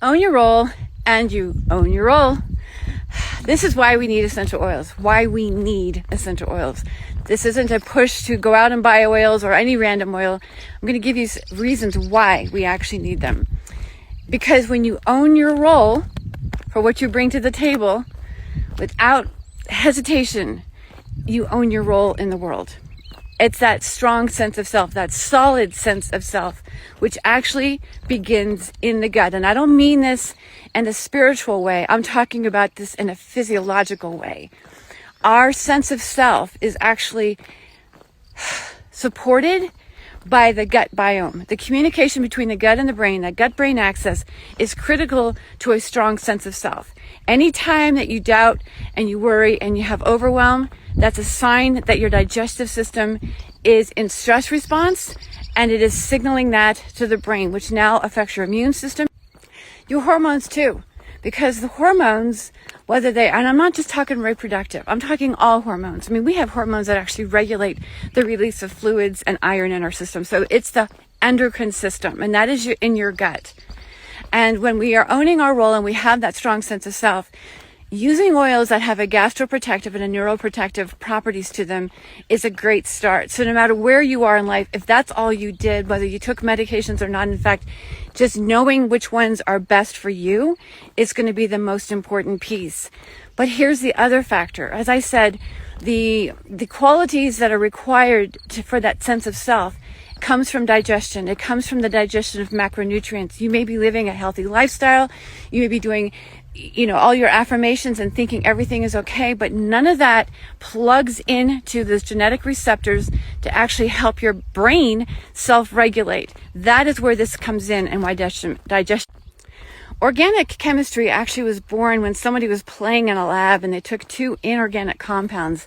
Own your role, and you own your role. This is why we need essential oils. Why we need essential oils. This isn't a push to go out and buy oils or any random oil. I'm going to give you reasons why we actually need them. Because when you own your role for what you bring to the table, without hesitation, you own your role in the world. It's that strong sense of self, that solid sense of self, which actually begins in the gut. And I don't mean this in a spiritual way. I'm talking about this in a physiological way. Our sense of self is actually supported by the gut biome. The communication between the gut and the brain, that gut-brain axis, is critical to a strong sense of self. Anytime that you doubt and you worry and you have overwhelm, that's a sign that your digestive system is in stress response, and it is signaling that to the brain, which now affects your immune system, your hormones too. Because the hormones, whether they, and I'm not just talking reproductive, I'm talking all hormones. I mean, we have hormones that actually regulate the release of fluids and iron in our system. So it's the endocrine system, and that is in your gut. And when we are owning our role and we have that strong sense of self, using oils that have a gastroprotective and a neuroprotective properties to them is a great start. So no matter where you are in life, if that's all you did, whether you took medications or not, in fact, just knowing which ones are best for you is going to be the most important piece. But here's the other factor. As I said, the qualities that are required for that sense of self comes from digestion. It comes from the digestion of macronutrients. You may be living a healthy lifestyle. You may be doing, all your affirmations and thinking everything is okay, but none of that plugs into those genetic receptors to actually help your brain self-regulate. That is where this comes in and why digestion. Organic chemistry actually was born when somebody was playing in a lab and they took two inorganic compounds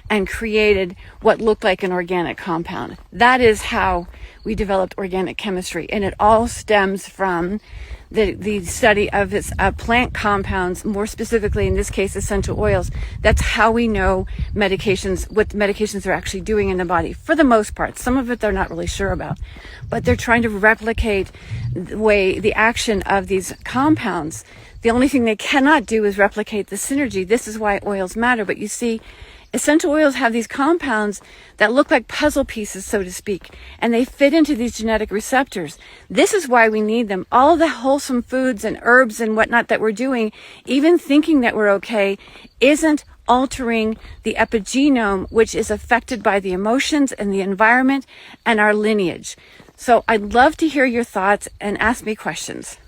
and created what looked like an organic compound. That is how we developed organic chemistry, and it all stems from the study of its plant compounds, more specifically in this case essential oils. That's how we know medications, what medications are actually doing in the body for the most part. Some of it they're not really sure about, but they're trying to replicate the action of these compounds. The only thing they cannot do is replicate the synergy. This is why oils matter. But you see, essential oils have these compounds that look like puzzle pieces, so to speak, and they fit into these genetic receptors. This is why we need them. All of the wholesome foods and herbs and whatnot that we're doing, even thinking that we're okay, isn't altering the epigenome, which is affected by the emotions and the environment and our lineage. So I'd love to hear your thoughts and ask me questions.